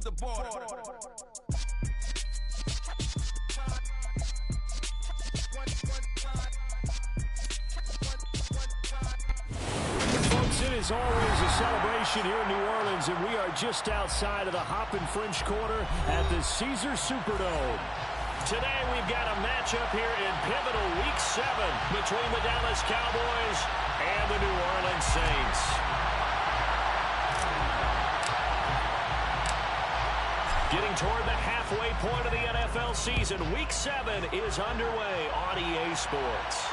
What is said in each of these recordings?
the border. Folks, it is always a celebration here in New Orleans, and we are just outside of the Hoppin' French Quarter at the Caesars Superdome. Today we've got a matchup here in pivotal Week 7 between the Dallas Cowboys and the New Orleans Saints. Getting toward the halfway point of the NFL season, Week 7 is underway on EA Sports.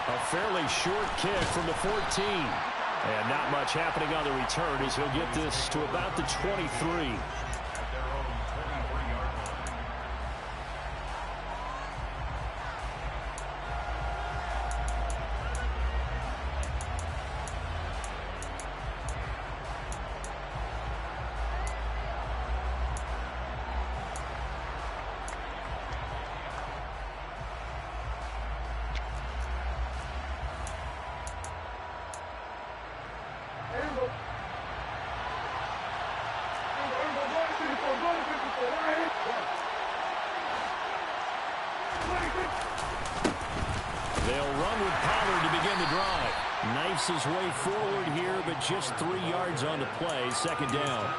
A fairly short kick from the 14. And not much happening on the return as he'll get this to about the 23. They'll run with Pollard to begin the drive. Knifes his way forward here, but just 3 yards on the play, second down.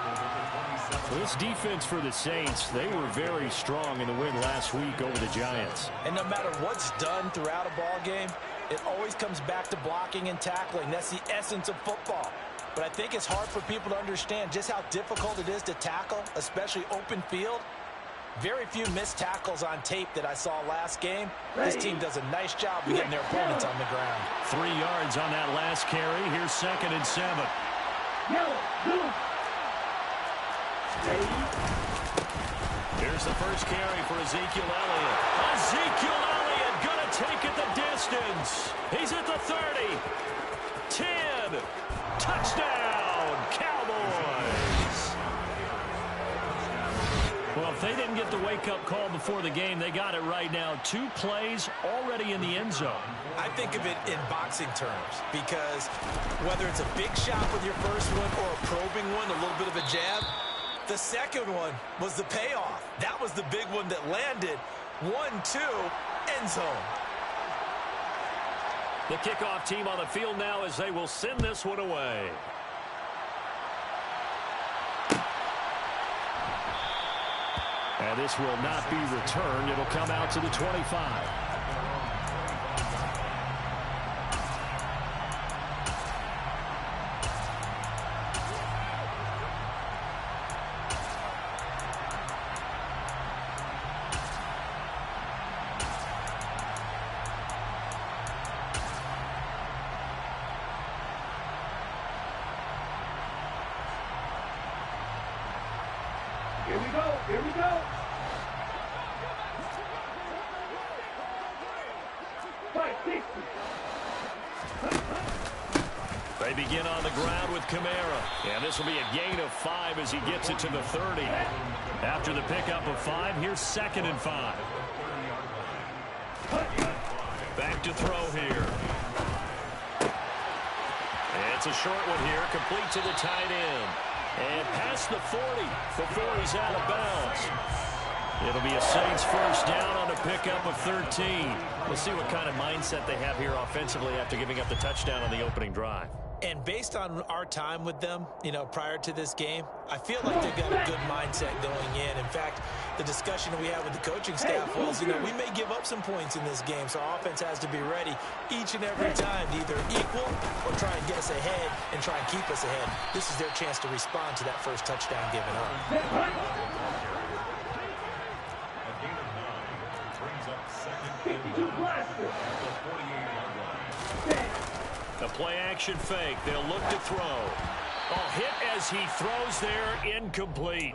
This defense for the Saints, they were very strong in the win last week over the Giants. And no matter what's done throughout a ball game, it always comes back to blocking and tackling. That's the essence of football. But I think it's hard for people to understand just how difficult it is to tackle, especially open field. Very few missed tackles on tape that I saw last game. This team does a nice job of getting their opponents on the ground. 3 yards on that last carry. Here's 2nd and 7. Here's the first carry for Ezekiel Elliott. Ezekiel Elliott gonna take it the distance. He's at the 30. 10. Touchdown, Cowboys. Well, if they didn't get the wake-up call before the game, they got it right now. 2 plays already in the end zone. I think of it in boxing terms because whether it's a big shot with your first one or a probing one, a little bit of a jab, the second one was the payoff. That was the big one that landed. 1-2, end zone. The kickoff team on the field now as they will send this one away. And this will not be returned. It'll come out to the 25. Here we go. Here we go. They begin on the ground with Kamara. And this will be a gain of 5 as he gets it to the 30. After the pickup of 5, here's 2nd and 5. Back to throw here. It's a short one here, complete to the tight end. And past the 40 before he's out of bounds. It'll be a Saints first down on a pickup of 13. We'll see what kind of mindset they have here offensively after giving up the touchdown on the opening drive. And based on our time with them, prior to this game, I feel like they've got a good mindset going in. In fact, the discussion that we had with the coaching staff was, we may give up some points in this game, so our offense has to be ready each and every time to either equal or try and get us ahead and try and keep us ahead. This is their chance to respond to that first touchdown given up. The play-action fake. They'll look to throw. Oh, hit as he throws there, incomplete.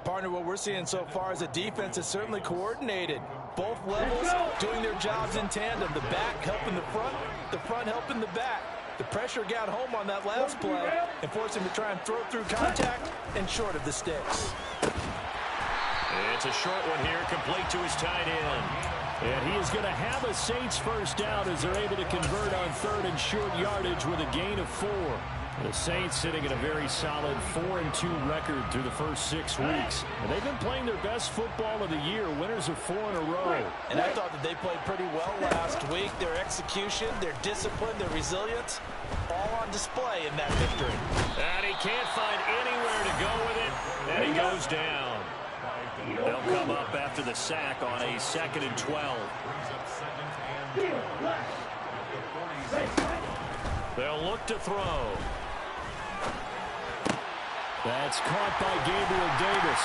Partner, what we're seeing so far is a defense is certainly coordinated. Both levels doing their jobs in tandem. The back helping the front helping the back. The pressure got home on that last play and forced him to try and throw through contact and short of the sticks. It's a short one here, complete to his tight end. And he is going to have a Saints first down as they're able to convert on 3rd and short yardage with a gain of 4. The Saints sitting at a very solid 4-2 record through the first 6 weeks. And they've been playing their best football of the year, winners of 4 in a row. And I thought that they played pretty well last week. Their execution, their discipline, their resilience, all on display in that victory. And he can't find anywhere to go with it, and he goes down. They'll come up after the sack on a 2nd and 12. They'll look to throw. That's caught by Gabriel Davis.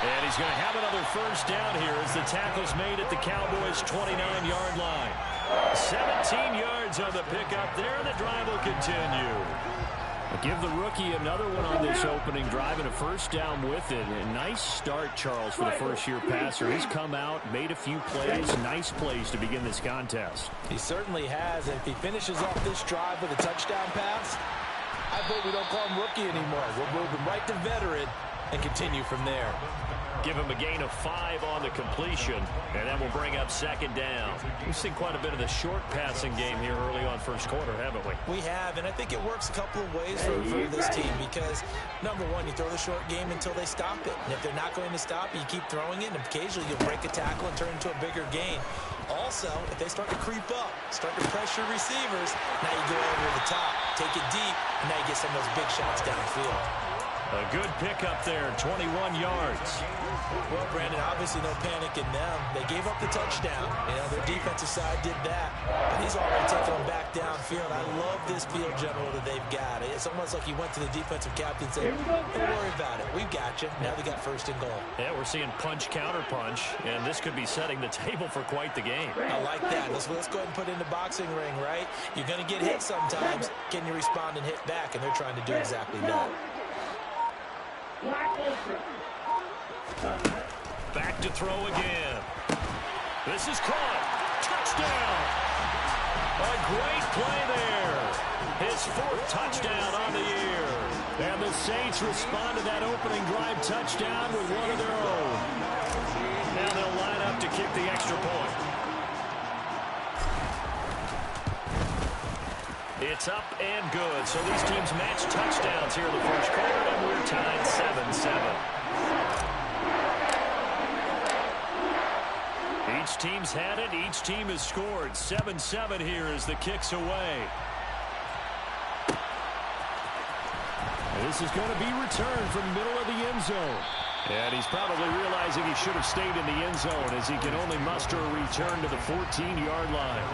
And he's going to have another first down here as the tackle's made at the Cowboys' 29-yard line. 17 yards on the pickup there, and the drive will continue. Give the rookie another one on this opening drive and a first down with it. A nice start, Charles, for the first-year passer. He's come out, made a few plays, nice plays to begin this contest. He certainly has. And if he finishes off this drive with a touchdown pass, I bet we don't call him rookie anymore. We'll move him right to veteran and continue from there. Give him a gain of 5 on the completion, and that will bring up 2nd down. We've seen quite a bit of the short passing game here early on first quarter, haven't we? We have, and I think it works a couple of ways for this team because, number one, you throw the short game until they stop it. And if they're not going to stop it, you keep throwing it, and occasionally you'll break a tackle and turn it into a bigger gain. Also, if they start to creep up, start to pressure receivers, now you go over the top, take it deep, and now you get some of those big shots downfield. A good pickup there, 21 yards. Well, Brandon, obviously no panic in them. They gave up the touchdown. You know, their defensive side did that. But he's already taking them back downfield. I love this field general that they've got. It's almost like he went to the defensive captain and said, don't worry about it. We've got you. Now they got 1st and goal. Yeah, we're seeing punch, counter punch, and this could be setting the table for quite the game. I like that. Let's go ahead and put it in the boxing ring, right? You're going to get hit sometimes. Can you respond and hit back? And they're trying to do exactly that. Back to throw again. This is caught. Touchdown. A great play there. His 4th touchdown on the year. And the Saints respond to that opening drive touchdown with one of their own. Now they'll line up to kick the extra point. It's up and good. So these teams match touchdowns here in the first quarter, and we're tied 7-7. Each team's had it. Each team has scored. 7-7 here as the kick's away. This is going to be returned from middle of the end zone. And he's probably realizing he should have stayed in the end zone as he can only muster a return to the 14-yard line.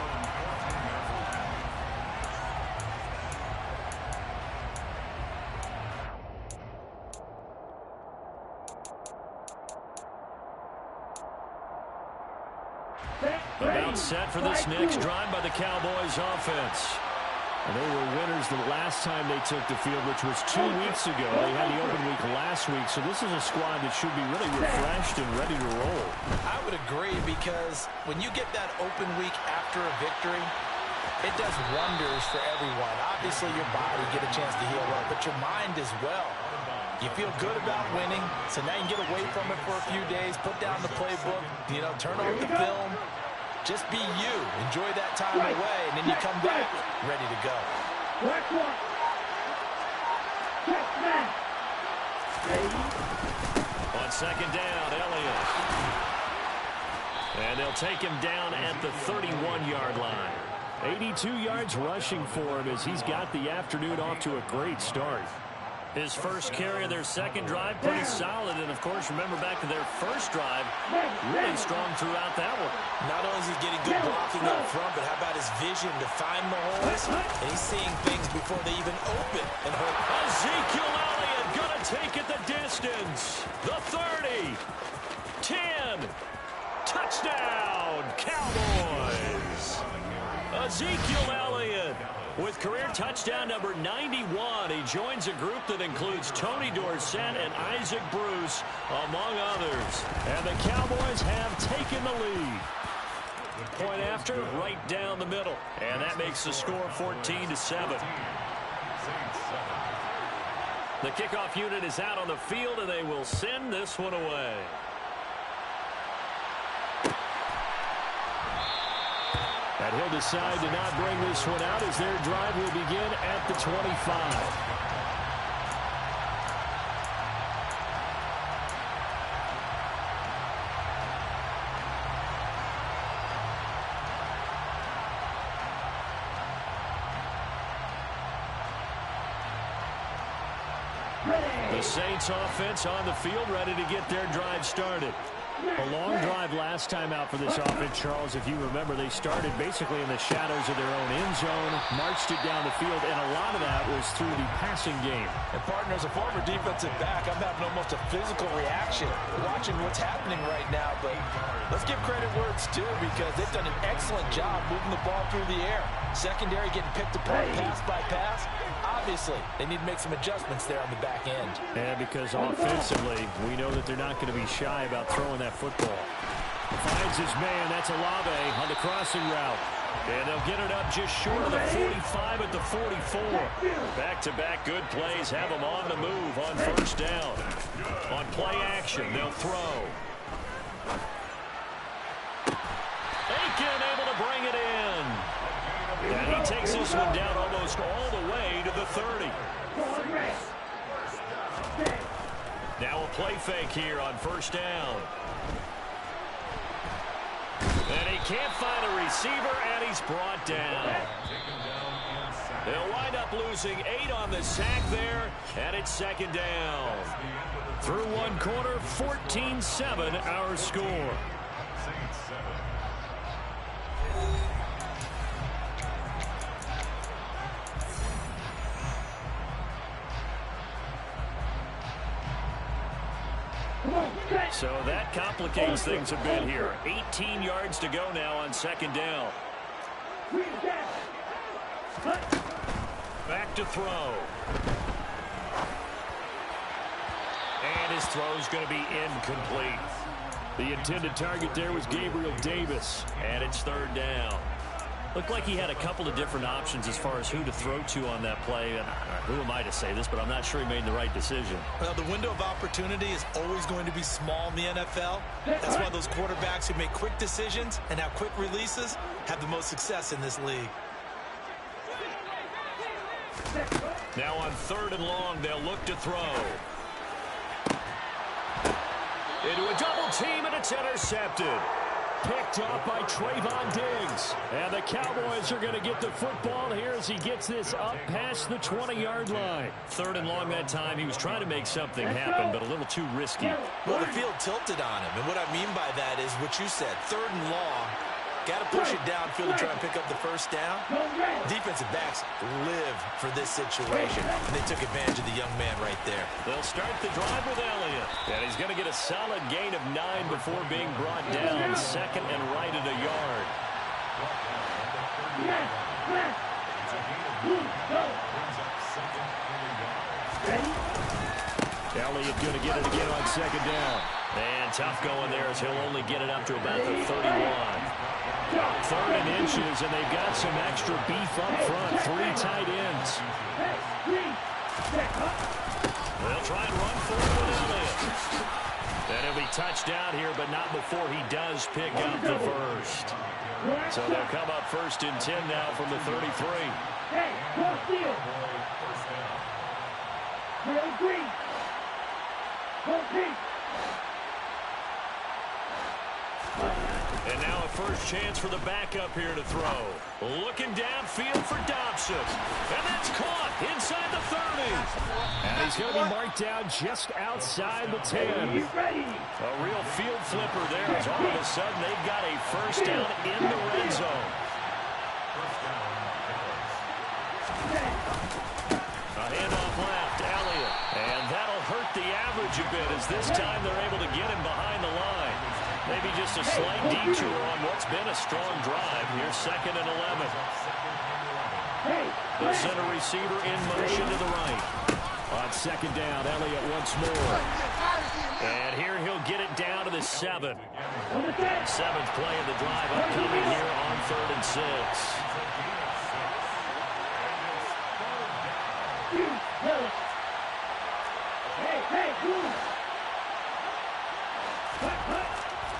About set for this next drive by the Cowboys offense. And they were winners the last time they took the field, which was 2 weeks ago. They had the open week last week, so this is a squad that should be really refreshed and ready to roll. I would agree because when you get that open week after a victory, it does wonders for everyone. Obviously, your body get a chance to heal up, but your mind as well. You feel good about winning, so now you can get away from it for a few days, put down the playbook, you know, turn on the film. Just be you. Enjoy that time away, and then you come back ready to go. On 2nd down, Elliott. And they'll take him down at the 31-yard line. 82 yards rushing for him as he's got the afternoon off to a great start. His first carry of their second drive, pretty solid. And, of course, remember back to their first drive, really strong throughout that one. Not only is he getting good blocking up front, but how about his vision to find the holes? And he's seeing things before they even open. And Ezekiel Elliott going to take it the distance. The 30. 10. Touchdown, Cowboys. Ezekiel Elliott with career touchdown number 91. He joins a group that includes Tony Dorsett and Isaac Bruce, among others. And the Cowboys have taken the lead. Point after, right down the middle. And that makes the score 14-7. The kickoff unit is out on the field, and they will send this one away. And he'll decide to not bring this one out as their drive will begin at the 25. The Saints offense on the field, ready to get their drive started. A long drive last time out for this offense, Charles. If you remember, they started basically in the shadows of their own end zone, marched it down the field, and a lot of that was through the passing game. And partner, as a former defensive back, I'm having almost a physical reaction watching what's happening right now. But let's give credit where it's due, because they've done an excellent job moving the ball through the air. Secondary getting picked apart pass by pass. Obviously, they need to make some adjustments there on the back end. And because offensively, we know that they're not going to be shy about throwing that football. Finds his man. That's Olave on the crossing route. And they'll get it up just short of the 45 at the 44. Back-to-back good plays have them on the move on first down. On play action, they'll throw. Aiken able to bring it in. And he takes this one down almost all the way to the 30. Now a play fake here on first down. And he can't find a receiver, and he's brought down. They'll wind up losing 8 on the sack there, and it's second down. Through one quarter, 14-7 our score. So that complicates things a bit here. 18 yards to go now on second down. Back to throw. And his throw's going to be incomplete. The intended target there was Gabriel Davis, and it's third down. Looked like he had a couple of different options as far as who to throw to on that play. And who am I to say this, but I'm not sure he made the right decision. Well, the window of opportunity is always going to be small in the NFL. That's why those quarterbacks who make quick decisions and have quick releases have the most success in this league. Now on third and long, they'll look to throw. Into a double team, and it's intercepted. Picked up by Trayvon Diggs. And the Cowboys are going to get the football here as he gets this up past the 20-yard line. Third and long that time. He was trying to make something happen, but a little too risky. Well, the field tilted on him. And what I mean by that is what you said. Third and long. Got to push it downfield to try and pick up the first down. Defensive backs live for this situation. And they took advantage of the young man right there. They'll start the drive with Elliott. And he's going to get a solid gain of 9 before being brought down. Second and right at a yard. Elliott going to get it again on second down. And tough going there as he'll only get it up to about the 31. Third and inches, and they've got some extra beef up front. 3 tight ends. They'll try and run forward with Elliott. And he'll be touched down here, but not before he does pick up the first. So they'll come up first and 10 now from the 33. Hey, go field. Green. Go green. And now a first chance for the backup here to throw. Looking downfield for Dobson. And that's caught inside the 30. And he's going to be marked down just outside the 10. A real field flipper there as all of a sudden they've got a first down in the red zone. A handoff left, Elliott. And that'll hurt the average a bit as this time they're able to get him behind the line. Maybe just a slight detour on what's been a strong drive. Here's second and 11. The center receiver in motion to the right. On second down, Elliott once more. And here he'll get it down to the 7. 7th play of the drive upcoming here on 3rd and 6.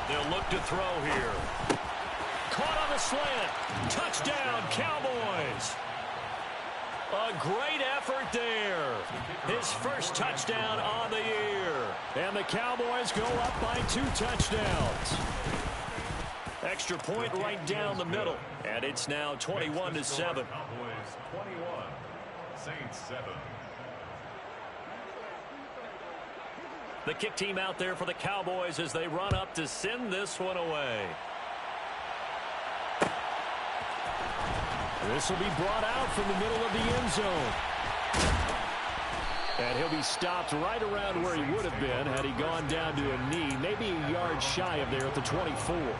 They'll look to throw here. caught on the slant. Touchdown, Cowboys. A great effort there. His first touchdown on the year. And the Cowboys go up by 2 touchdowns. Extra point right down the middle. And it's now 21-7. Cowboys 21, Saints 7. The kick team out there for the Cowboys as they run up to send this one away. This will be brought out from the middle of the end zone. And he'll be stopped right around where he would have been had he gone down to a knee, maybe a yard shy of there at the 24.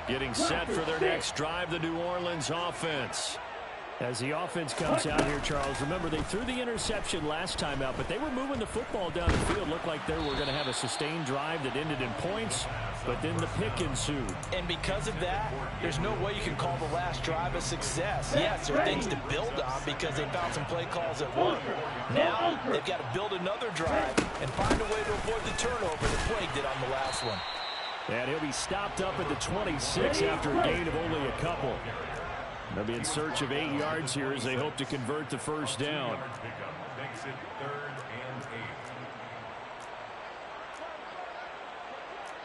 Getting set for their next drive, the New Orleans offense. As the offense comes out here, Charles, remember they threw the interception last time out, but they were moving the football down the field. Looked like they were going to have a sustained drive that ended in points, but then the pick ensued. And because of that, there's no way you can call the last drive a success. Yes, there are things to build on because they found some play calls that work. Now they've got to build another drive and find a way to avoid the turnover that plagued it on the last one. And he'll be stopped up at the 26 after a gain of only a couple. They'll be in search of 8 yards here as they hope to convert the first down. Makes it 3rd and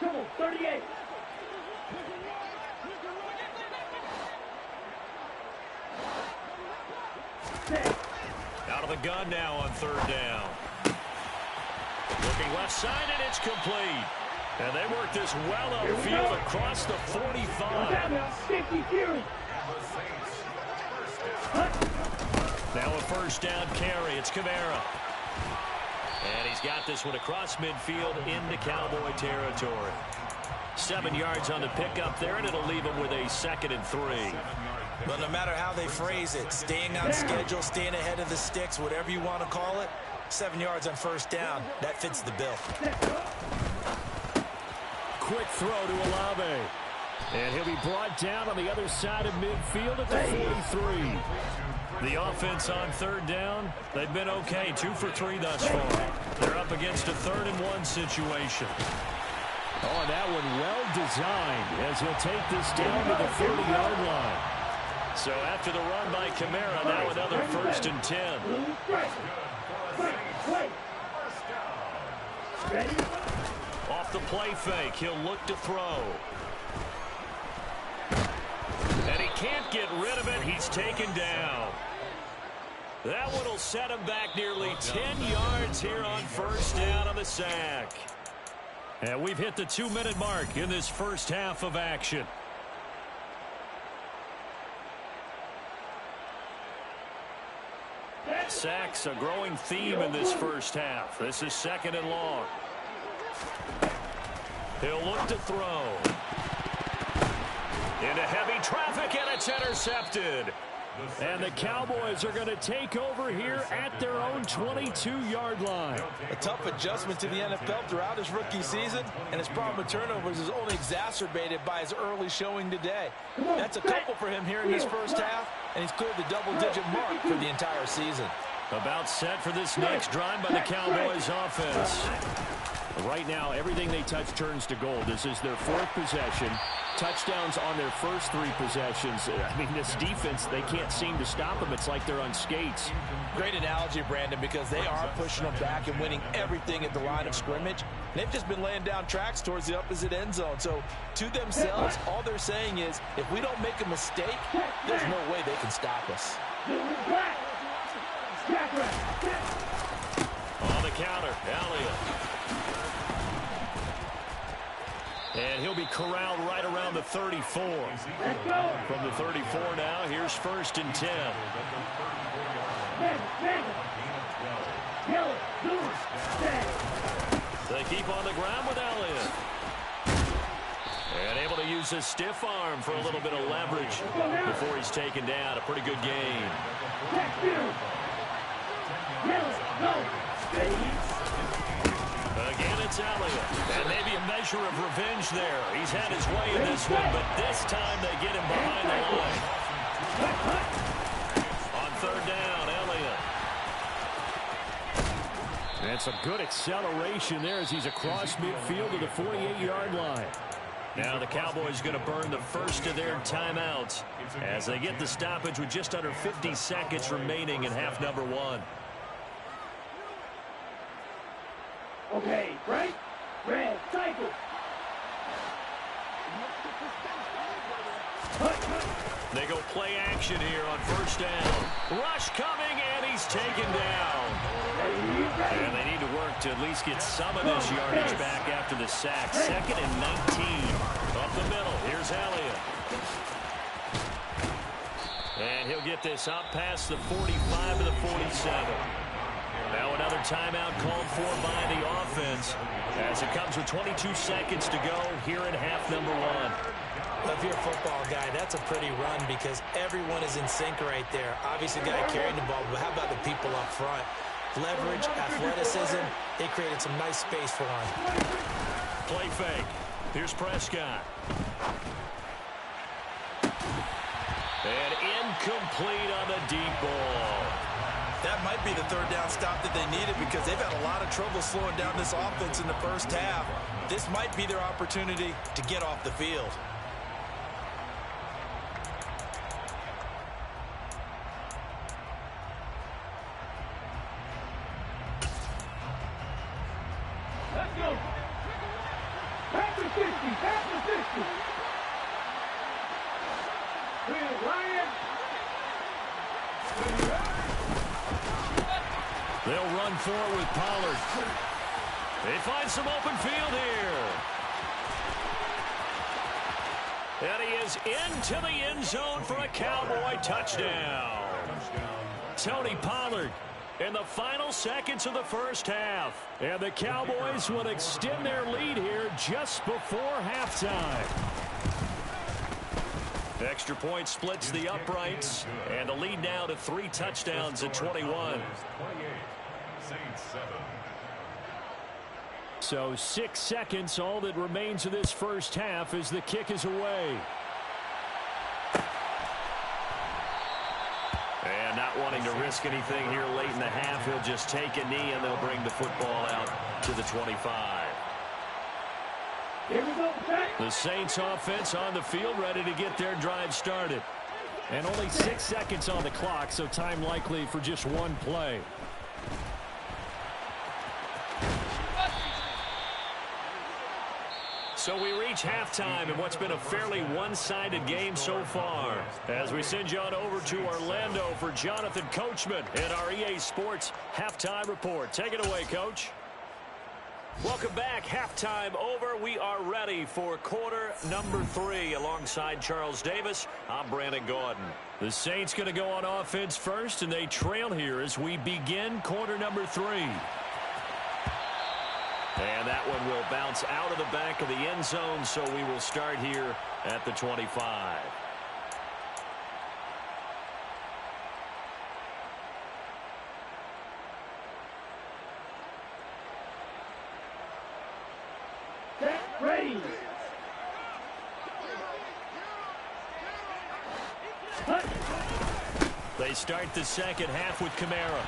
8. Trouble, 38. Out of the gun now on 3rd down. Looking left side, and it's complete. And they work this well upfield across the 45. 50 Fury. Now a first down carry. It's Kamara. And he's got this one across midfield into Cowboy territory. 7 yards on the pickup there, and it'll leave him with a 2nd and 3. But no matter how they phrase it, staying on schedule, staying ahead of the sticks, whatever you want to call it, 7 yards on first down, that fits the bill. Quick throw to Olave. And he'll be brought down on the other side of midfield at the 43. The offense on 3rd down, they've been okay. 2 for 3 thus far. They're up against a 3rd and 1 situation. Oh, and that one well designed as he'll take this down to the 30-yard line. So after the run by Kamara, now another 1st and 10. Off the play fake, he'll look to throw. And he can't get rid of it. He's taken down. That one will set him back nearly 10 yards here on first down on the sack. And we've hit the 2-minute mark in this first half of action. Sacks, a growing theme in this first half. This is 2nd and long. He'll look to throw. Into heavy traffic, and it's intercepted. And the Cowboys are going to take over here at their own 22-yard line. A tough adjustment to the NFL throughout his rookie season, and his problem with turnovers is only exacerbated by his early showing today. That's a couple for him here in this first half, and he's cleared the double-digit mark for the entire season. About set for this next drive by the Cowboys offense. Right now, everything they touch turns to gold. This is their 4th possession. Touchdowns on their first 3 possessions. I mean, this defense, they can't seem to stop them. It's like they're on skates. Great analogy, Brandon, because they are pushing them back and winning everything at the line of scrimmage. They've just been laying down tracks towards the opposite end zone. So, to themselves, all they're saying is, if we don't make a mistake, there's no way they can stop us. On the counter, Elliott. And he'll be corralled right around the 34. From the 34 now, here's 1st and 10. They keep on the ground with Elliott. And able to use his stiff arm for a little bit of leverage before he's taken down. A pretty good gain. Again, it's Elliott. And maybe a measure of revenge there. He's had his way in this one, but this time they get him behind the line. And some good acceleration there as he's across midfield to the 48-yard line. Now the Cowboys going to burn the first of their timeouts as they get the stoppage with just under 50 seconds remaining in half number 1. Okay, right? Red, cycle. They go play action here on first down. Rush coming, and he's taken down. And they need to work to at least get some of this yardage back after the sack. 2nd and 19. Up the middle. Here's Elliott. And he'll get this up past the 45 to the 47. Now another timeout called for by the offense as it comes with 22 seconds to go here in half number 1. If you're a football guy, that's a pretty run because everyone is in sync right there. Obviously, the guy carrying the ball, but how about the people up front? Leverage, athleticism, they created some nice space for him. Play fake. Here's Prescott. And incomplete on the deep ball. That might be the third down stop that they needed because they've had a lot of trouble slowing down this offense in the first half. This might be their opportunity to get off the field. Let's go. Back to 50. Back to 50. Clear, Ryan. They'll run forward with Pollard. They find some open field here. And he is into the end zone for a Cowboy touchdown. Tony Pollard in the final seconds of the first half. And the Cowboys will extend their lead here just before halftime. Extra point splits the uprights. And the lead now to 3 touchdowns at 21. So 6 seconds, all that remains of this first half as the kick is away. And not wanting to risk anything here late in the half, he'll just take a knee and they'll bring the football out to the 25. Here we go, Jack. The Saints offense on the field ready to get their drive started. And only 6 seconds on the clock, so time likely for just one play. So we reach halftime in what's been a fairly one-sided game so far. As we send you on over to Orlando for Jonathan Coachman and our EA Sports Halftime Report. Take it away, Coach. Welcome back. Halftime over. We are ready for quarter number 3 alongside Charles Davis. I'm Brandon Gordon. The Saints going to go on offense first, and they trail here as we begin quarter number 3. And that one will bounce out of the back of the end zone, so we will start here at the 25. Set, ready. Cut. They start the second half with Kamara.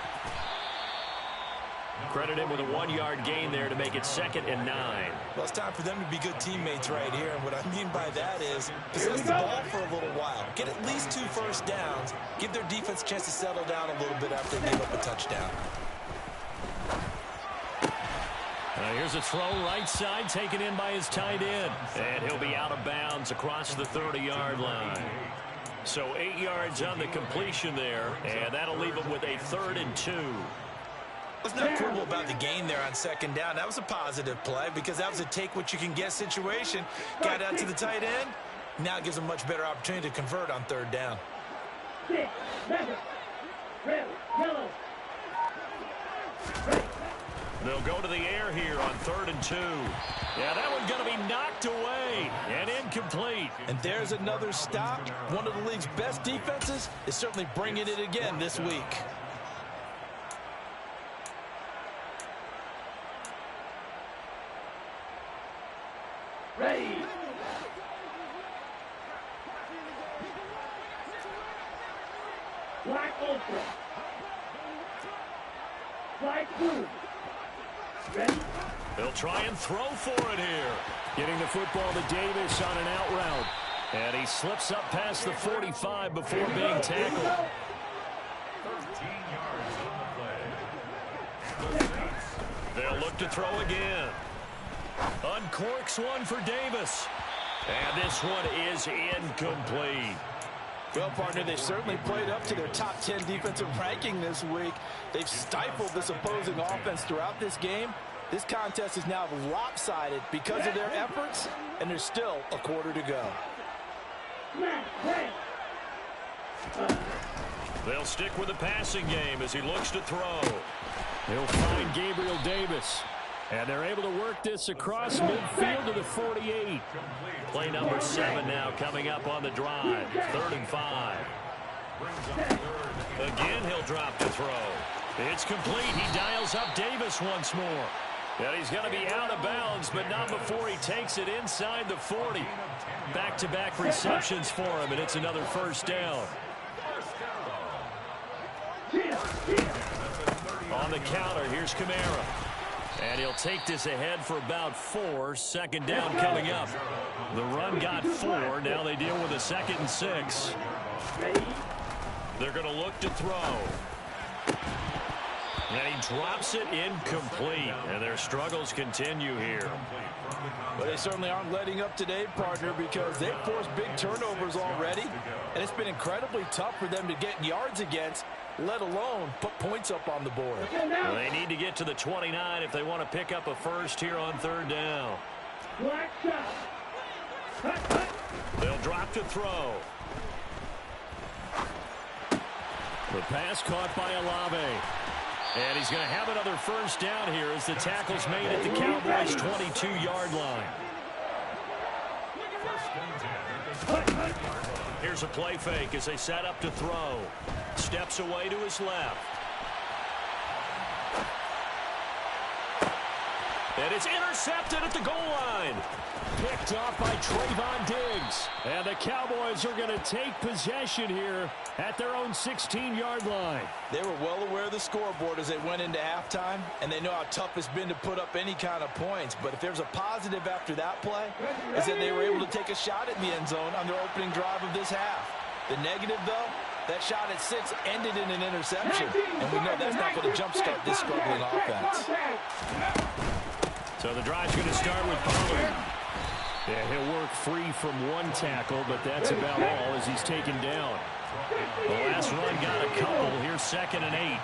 Credit him with a 1-yard gain there to make it 2nd and 9. Well, it's time for them to be good teammates right here. And what I mean by that is possess the ball for a little while. Get at least 2 first downs. Give their defense a chance to settle down a little bit after they give up a touchdown. Here's a throw right side taken in by his tight end. And he'll be out of bounds across the 30-yard line. So 8 yards on the completion there. And that'll leave him with a 3rd and 2. What's not cool about the gain there on 2nd down, that was a positive play because that was a take-what-you-can-get situation. Got out to the tight end. Now it gives them a much better opportunity to convert on 3rd down. 6, 7, red, yellow. Ready. They'll go to the air here on 3rd and 2. Yeah, that one's going to be knocked away and incomplete. And there's another stop. One of the league's best defenses is certainly bringing it again this week. Ready. Black Ultra. Black Blue. They'll try and throw for it here. Getting the football to Davis on an out route. And he slips up past the 45 before being tackled. 13 yards on the play. They'll look to throw again. Uncorks one for Davis. And this one is incomplete. Well, partner, they've certainly played up to their top 10 defensive ranking this week. They've stifled this opposing offense throughout this game. This contest is now lopsided because of their efforts, and there's still a quarter to go. They'll stick with the passing game as he looks to throw. He'll find Gabriel Davis. And they're able to work this across midfield to the 48. Play number 7 now coming up on the drive. 3rd and 5. Again, he'll drop to throw. It's complete. He dials up Davis once more. And he's going to be out of bounds, but not before he takes it inside the 40. Back-to-back receptions for him, and it's another first down. On the counter, here's Kamara. And he'll take this ahead for about 4. 2nd down coming up. The run got 4. Now they deal with a 2nd and 6. They're going to look to throw. And he drops it incomplete. And their struggles continue here. But they certainly aren't letting up today, partner, because they've forced big turnovers already. And it's been incredibly tough for them to get yards against, let alone put points up on the board. Well, they need to get to the 29 if they want to pick up a first here on 3rd down. They'll drop to throw. The pass caught by Olave. And he's going to have another first down here as the tackle's made at the Cowboys' 22-yard line. Here's a play fake as they set up to throw. Steps away to his left. And it's intercepted at the goal line. Picked off by Trayvon Diggs. And the Cowboys are going to take possession here at their own 16-yard line. They were well aware of the scoreboard as they went into halftime, and they know how tough it's been to put up any kind of points. But if there's a positive after that play, is that they were able to take a shot at the end zone on their opening drive of this half. The negative, though, that shot at 6 ended in an interception, and we know that's not going to jumpstart this struggling offense. So the drive's going to start with Pollard. Yeah, he'll work free from one tackle, but that's about all as he's taken down. The last run got a couple. Here's 2nd and 8.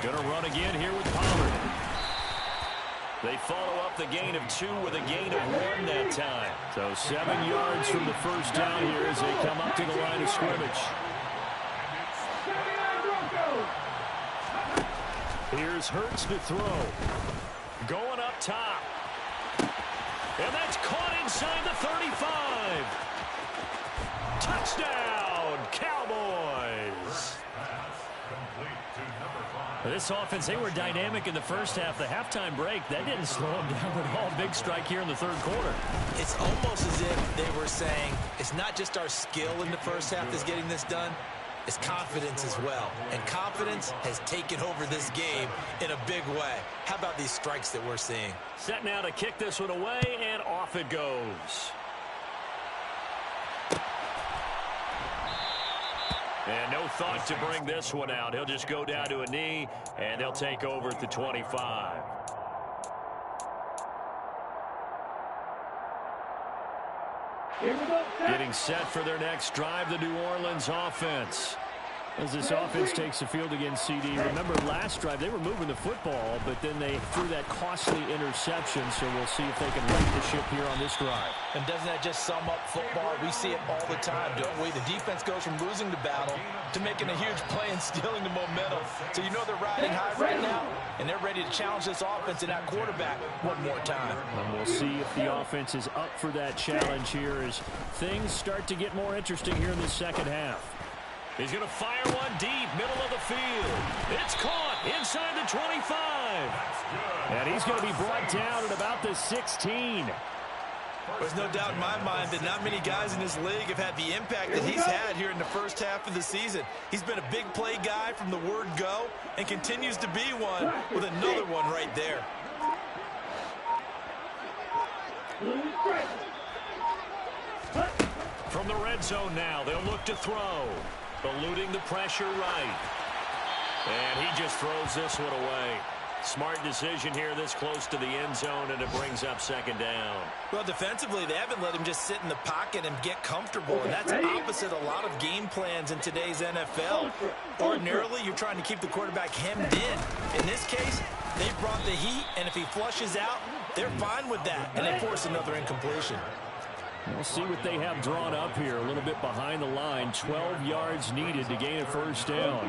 Going to run again here with Pollard. They follow up the gain of 2 with a gain of 1 that time. So 7 yards from the first down here as they come up to the line of scrimmage. Here's Hurts to throw. Going up top. And that's caught inside the 35. Touchdown, Cowboys. This offense, they were dynamic in the first half. The halftime break, that didn't slow them down at all. Big strike here in the 3rd quarter. It's almost as if they were saying, it's not just our skill in the first half that's getting this done. It's confidence as well. And confidence has taken over this game in a big way. How about these strikes that we're seeing? Set now to kick this one away, and off it goes. And no thought to bring this one out. He'll just go down to a knee, and they'll take over at the 25. Getting set for their next drive, the New Orleans offense. As this offense takes the field against CD. Remember last drive, they were moving the football, but then they threw that costly interception, so we'll see if they can right the ship here on this drive. And doesn't that just sum up football? We see it all the time, don't we? The defense goes from losing the battle to making a huge play and stealing the momentum. So you know they're riding high right now, and they're ready to challenge this offense and that quarterback one more time. And we'll see if the offense is up for that challenge here as things start to get more interesting here in the second half. He's going to fire one deep, middle of the field. It's caught inside the 25. And he's going to be brought down at about the 16. There's no doubt in my mind that not many guys in this league have had the impact that he's had here in the first half of the season. He's been a big play guy from the word go and continues to be one with another one right there. From the red zone now, they'll look to throw. Eluding the pressure right. And he just throws this one away. Smart decision here this close to the end zone, and it brings up second down. Well, defensively, they haven't let him just sit in the pocket and get comfortable, and that's opposite a lot of game plans in today's NFL. Ordinarily, you're trying to keep the quarterback hemmed in. In this case, they brought the heat, and if he flushes out, they're fine with that, and they force another incompletion. We'll see what they have drawn up here. A little bit behind the line. 12 yards needed to gain a first down.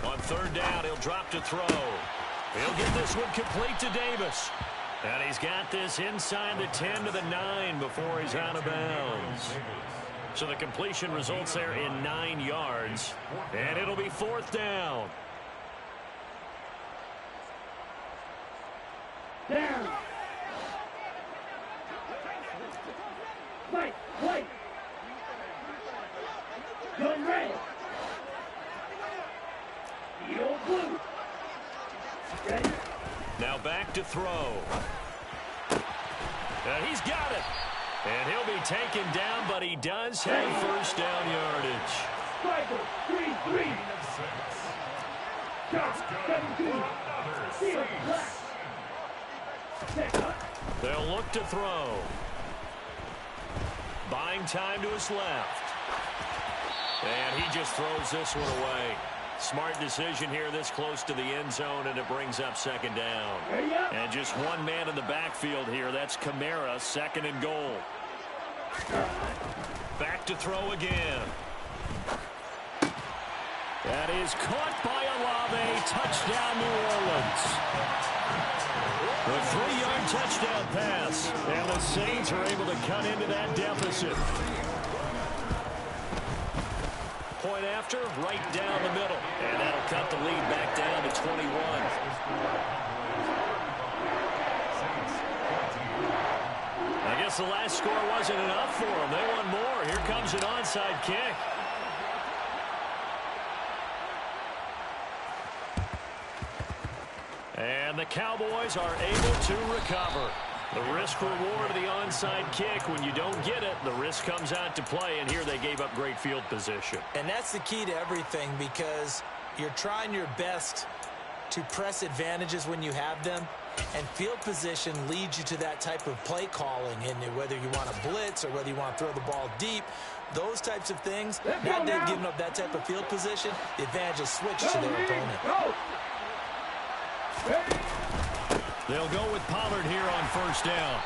On third down, he'll drop to throw. He'll get this one complete to Davis. And he's got this inside the 10 to the 9 before he's out of bounds. So the completion results there in 9 yards. And it'll be fourth down. Down. Fight, fight. Gun ready. The old blue. Ready. Now back to throw. And he's got it. And he'll be taken down, but he does have first down yardage. Striker, 3-3. Shot, 17. Field, black. They'll look to throw. Buying time to his left. And he just throws this one away. Smart decision here this close to the end zone, and it brings up second down. And just one man in the backfield here. That's Kamara, second and goal. Back to throw again. That is caught by Olave. Touchdown, New Orleans. The 3-yard touchdown pass, and the Saints are able to cut into that deficit. Point after, right down the middle, and that'll cut the lead back down to 21. I guess the last score wasn't enough for them. They want more. Here comes an onside kick. And the Cowboys are able to recover. The risk-reward of the onside kick, when you don't get it, the risk comes out to play, and here they gave up great field position. And that's the key to everything, because you're trying your best to press advantages when you have them, and field position leads you to that type of play calling, and whether you want to blitz or whether you want to throw the ball deep, those types of things, now they've given up that type of field position, the advantage is switched to their opponent. They'll go with Pollard here on first down.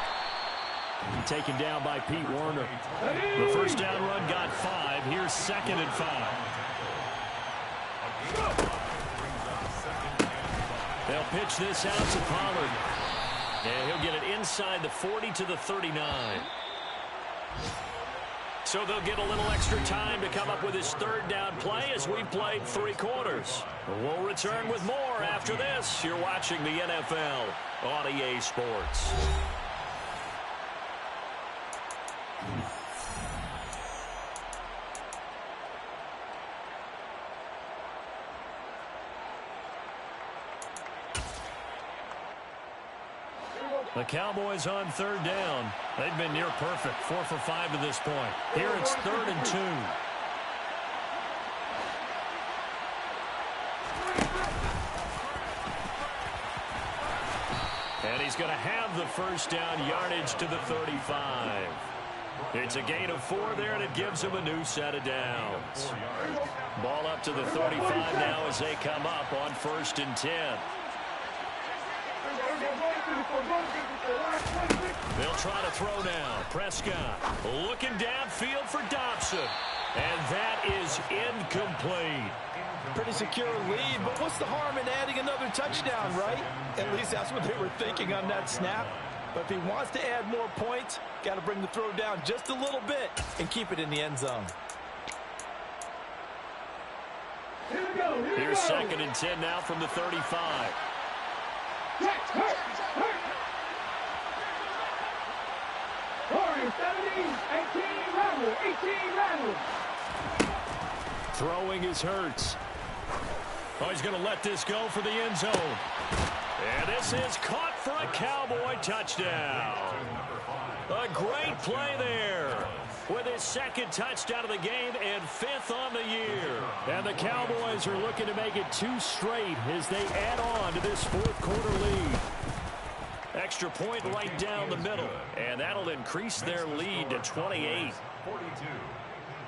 Taken down by Pete Werner. The first down run got 5. Here's second and 5. They'll pitch this out to Pollard. And he'll get it inside the 40 to the 39. So they'll get a little extra time to come up with his third down play as we've played 3 quarters. We'll return with more after this. You're watching the NFL on EA Sports. The Cowboys on third down. They've been near perfect, 4 for 5 to this point. Here it's 3rd and 2. And he's going to have the first down, yardage to the 35. It's a gain of 4 there, and it gives him a new set of downs. Ball up to the 35 now as they come up on 1st and 10. They'll try to throw now. Prescott looking downfield for Dobson. And that is incomplete. Pretty secure lead, but what's the harm in adding another touchdown, right? At least that's what they were thinking on that snap. But if he wants to add more points, got to bring the throw down just a little bit and keep it in the end zone. Here we go. Here's 2nd and 10 now from the 35. Warriors 17, 18, Rebel, 18, Rebel. Throwing is Hurts. Oh, he's going to let this go for the end zone. And this is caught for a Cowboy touchdown. A great play there with his 2nd touchdown of the game and 5th on the year. And the Cowboys are looking to make it 2 straight as they add on to this 4th quarter lead. Extra point right down the middle, and that'll increase their lead to 28. 42,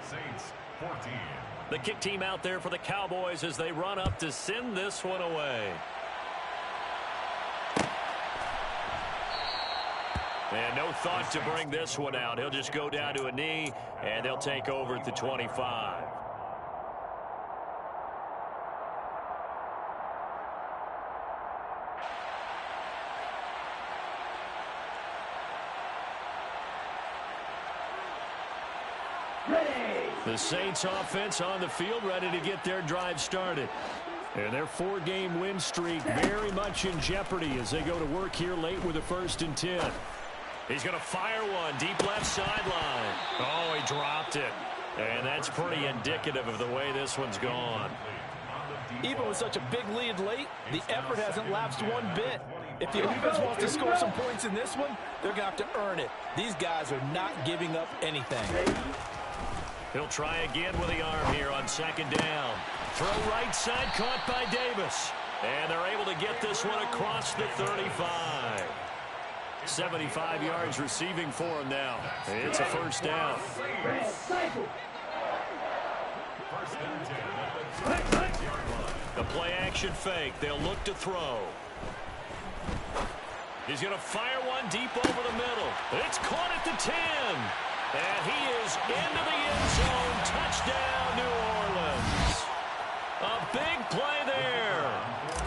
Saints 14. The kick team out there for the Cowboys as they run up to send this one away. And no thought to bring this one out. He'll just go down to a knee, and they'll take over at the 25. The Saints offense on the field, ready to get their drive started. And their 4-game win streak very much in jeopardy as they go to work here late with a 1st and 10. He's going to fire one deep left sideline. Oh, he dropped it. And that's pretty indicative of the way this one's gone. Even with such a big lead late, the effort hasn't lapsed one bit. If the offense wants to score some points in this one, they're going to have to earn it. These guys are not giving up anything. He'll try again with the arm here on 2nd down. Throw right side caught by Davis. And they're able to get this one across the 35. 75 yards receiving for him now. It's a 1st down. The play action fake. They'll look to throw. He's going to fire one deep over the middle. It's caught at the 10. And he is into the end zone. Touchdown, New Orleans. A big play there.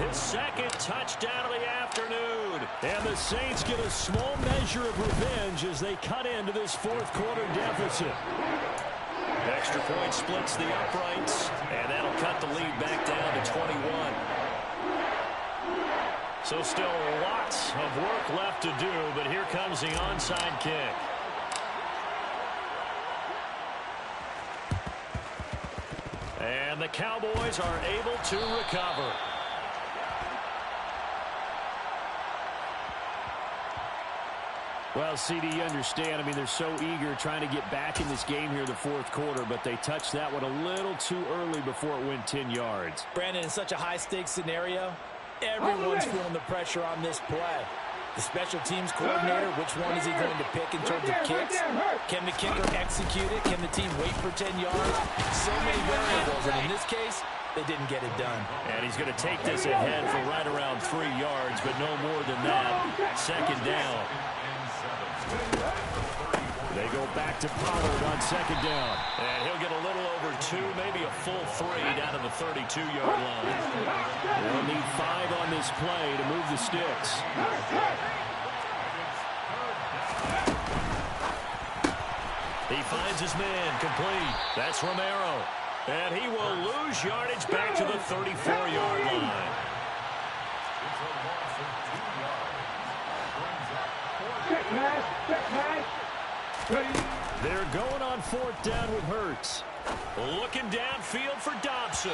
His 2nd touchdown of the afternoon. And the Saints get a small measure of revenge as they cut into this 4th quarter deficit. Extra point splits the uprights. And that'll cut the lead back down to 21. So still lots of work left to do, but here comes the onside kick. And the Cowboys are able to recover. Well, CD, you understand. I mean, they're so eager trying to get back in this game here in the 4th quarter, but they touched that one a little too early before it went 10 yards. Brandon, in such a high-stakes scenario, everyone's feeling the pressure on this play. The special teams coordinator, which one is he going to pick in terms of kicks? Can the kicker execute it? Can the team wait for 10 yards? So many variables, and in this case, they didn't get it done. And he's going to take this ahead for right around 3 yards, but no more than that. 2nd down. They go back to Pollard on 2nd down. And he'll get a little over 2, maybe a full 3 down to the 32-yard line. They'll need 5 on this play to move the sticks. He finds his man complete. That's Romero. And he will lose yardage back to the 34-yard line. They're going on 4th down with Hurts. Looking downfield for Dobson.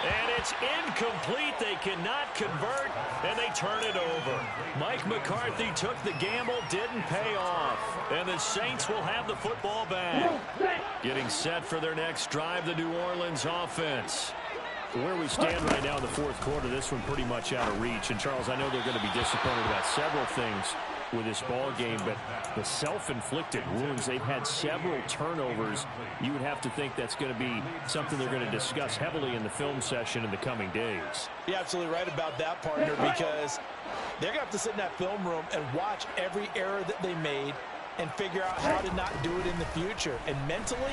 And it's incomplete. They cannot convert, and they turn it over. Mike McCarthy took the gamble, didn't pay off. And the Saints will have the football back. Getting set for their next drive, the New Orleans offense. Where we stand right now in the 4th quarter, this one pretty much out of reach. And, Charles, I know they're going to be disappointed about several things with this ball game, but the self-inflicted wounds, they've had several turnovers. You would have to think that's going to be something they're going to discuss heavily in the film session in the coming days. You're absolutely right about that, partner, because they're going to have to sit in that film room and watch every error that they made and figure out how to not do it in the future. And mentally,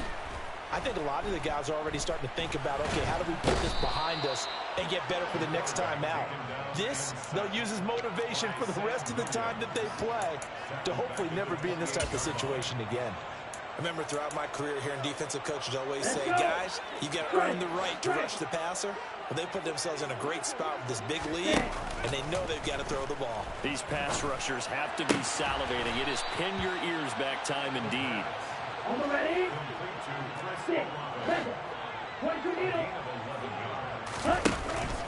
I think a lot of the guys are already starting to think about, okay, how do we put this behind us and get better for the next time out? This, they'll use as motivation for the rest of the time that they play to hopefully never be in this type of situation again. I remember throughout my career here in defensive coaches always say, guys, you got to earn the right to rush the passer. Well, they put themselves in a great spot with this big lead, and they know they've got to throw the ball. These pass rushers have to be salivating. It is pin your ears back time indeed. On the ready? 6, 7, 22 needle.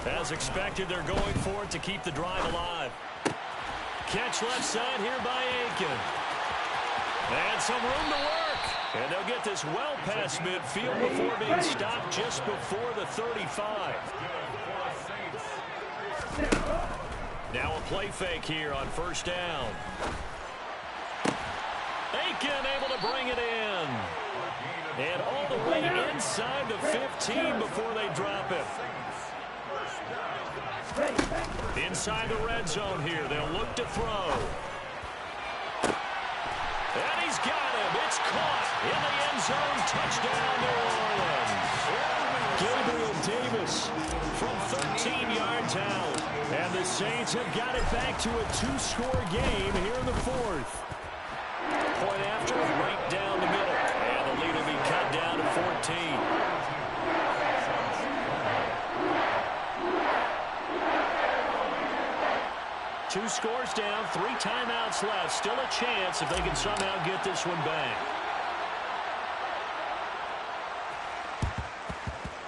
As expected, they're going for it to keep the drive alive. Catch left side here by Aiken. And some room to work. And they'll get this well past midfield before being stopped just before the 35. Now a play fake here on first down. Aiken able to bring it in. And all the way inside the 15 before they drop it. Inside the red zone here, they'll look to throw. And he's got him. It's caught in the end zone. Touchdown, New Orleans. Gabriel Davis from 13 yards out. And the Saints have got it back to a 2-score game here in the fourth. Point after, right down the middle. And the lead will be cut down to 14. 2 scores down, 3 timeouts left. Still a chance if they can somehow get this one back.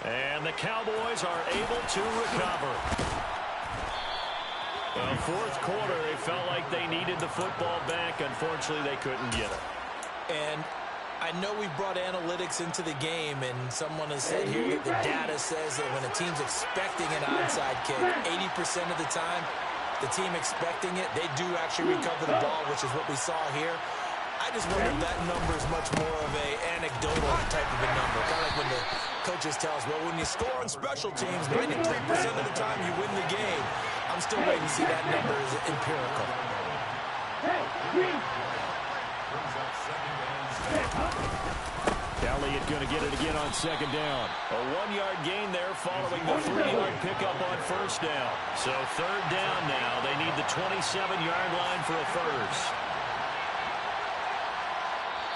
And the Cowboys are able to recover. The fourth quarter, they felt like they needed the football back. Unfortunately, they couldn't get it. And I know we brought analytics into the game, and someone has said here that the data says that when a team's expecting an onside kick, 80% of the time, the team expecting it, they do actually recover the ball, which is what we saw here. I just wonder if that number is much more of a anecdotal type of a number. Kind of like when the coaches tell us, well, when you score on special teams, 93% of the time you win the game. I'm still waiting to see that number is empirical. Elliott going to get it again on second down. A 1-yard gain there following the 3-yard pickup on first down. So third down now. They need the 27-yard line for a first.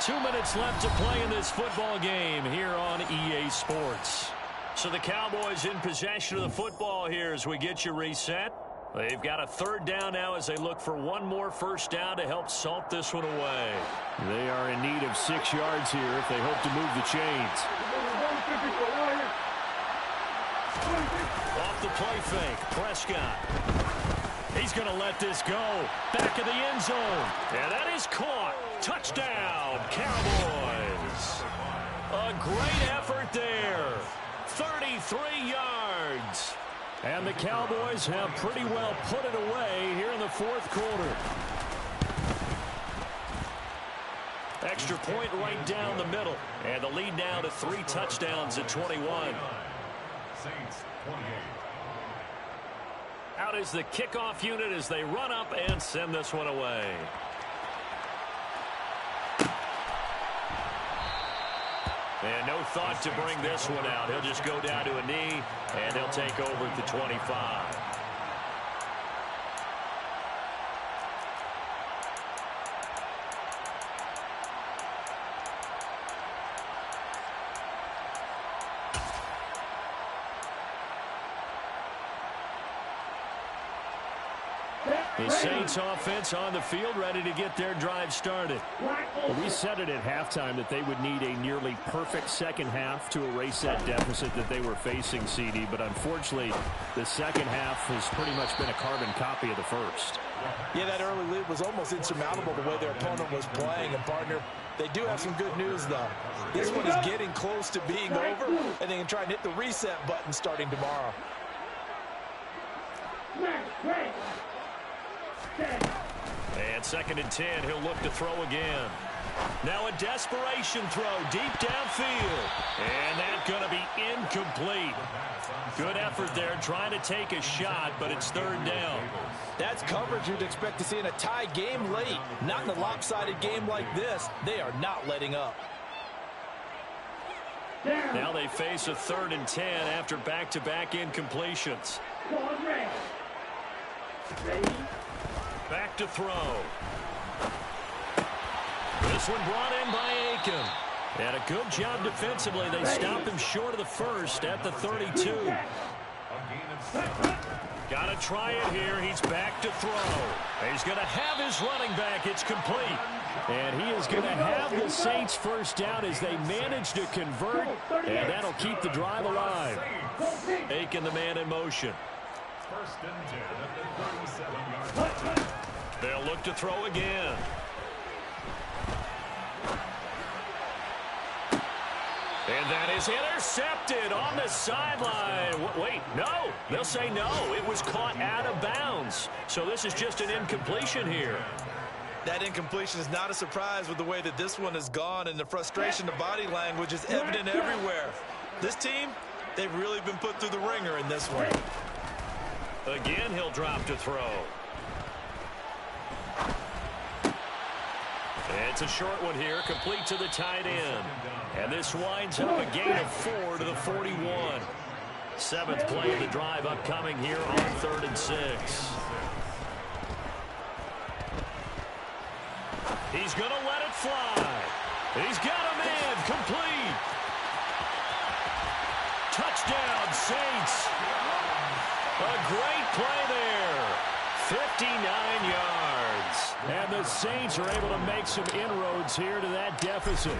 2 minutes left to play in this football game here on EA Sports. So the Cowboys in possession of the football here as we get you reset. They've got a third down now as they look for one more first down to help salt this one away. They are in need of 6 yards here if they hope to move the chains. Off the play fake, Prescott. He's going to let this go. Back of the end zone. And that is caught. Touchdown, Cowboys. A great effort there. 33 yards. And the Cowboys have pretty well put it away here in the fourth quarter. Extra point right down the middle. And the lead now to 3 touchdowns at 21. Saints 28. Out is the kickoff unit as they run up and send this one away. And no thought to bring this one out. He'll just go down to a knee, and he'll take over at the 25. The Saints offense on the field ready to get their drive started. Well, we said it at halftime that they would need a nearly perfect second half to erase that deficit that they were facing, CD. But unfortunately, the second half has pretty much been a carbon copy of the first. Yeah, that early lead was almost insurmountable the way their opponent was playing. And, partner, they do have some good news, though. This one is getting close to being over, and they can try and hit the reset button starting tomorrow. And 2nd and 10, he'll look to throw again. Now a desperation throw deep downfield. And that's going to be incomplete. Good effort there trying to take a shot, but it's third down. That's coverage you'd expect to see in a tie game late. Not in a lopsided game like this. They are not letting up. Now they face a 3rd and 10 after back-to-back incompletions. Back to throw. This one brought in by Aiken. And a good job defensively. They stopped him short of the first at the 32. Got to try it here. He's back to throw. He's going to have his running back. It's complete. And he is going to have the Saints first down as they manage to convert, and that'll keep the drive alive. Taking the man in motion. First and 10 at the 37-yard line. They'll look to throw again. And that is intercepted on the sideline. Wait, no. They'll say no. It was caught out of bounds. So this is just an incompletion here. That incompletion is not a surprise with the way that this one has gone, and the frustration, the body language is evident everywhere. This team, they've really been put through the ringer in this one. Again, he'll drop to throw. It's a short one here, complete to the tight end. And this winds up a gain of 4 to the 41. Seventh play of the drive upcoming here on 3rd and 6. He's going to let it fly. He's got him in, complete. Touchdown, Saints. A great play there. 59 yards. And the Saints are able to make some inroads here to that deficit.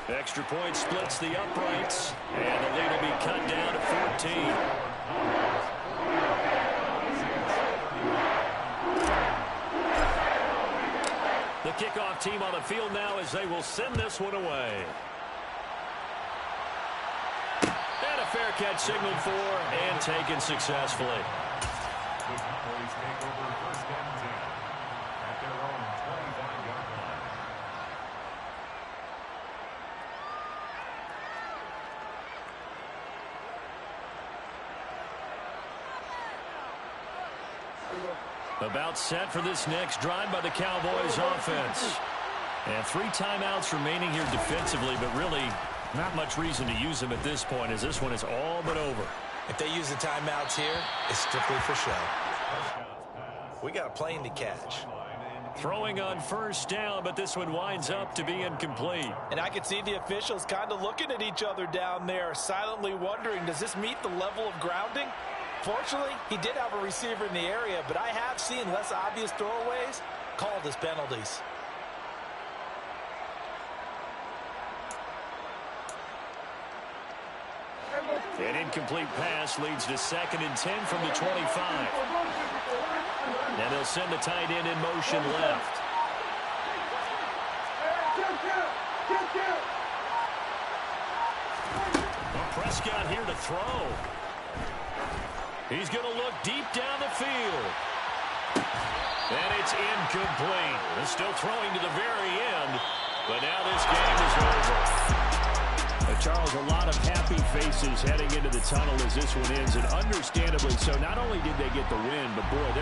Extra point splits the uprights, and the lead will be cut down to 14. The kickoff team on the field now as they will send this one away. And a fair catch signaled for and taken successfully. The Cowboys take over first and 10 at their own 25-yard line. About set for this next drive by the Cowboys offense. And 3 timeouts remaining here defensively, but really not much reason to use them at this point as this one is all but over. If they use the timeouts here, it's strictly for show. We got a plane to catch. Throwing on first down, but this one winds up to be incomplete. And I can see the officials kind of looking at each other down there, silently wondering, does this meet the level of grounding? Fortunately, he did have a receiver in the area, but I have seen less obvious throwaways called as penalties. An incomplete pass leads to 2nd and 10 from the 25. And they'll send the tight end in motion left. Prescott here to throw. He's going to look deep down the field. And it's incomplete. They're still throwing to the very end, but now this game is over. Charles, a lot of happy faces heading into the tunnel as this one ends, and understandably so. Not only did they get the win, but boy, they're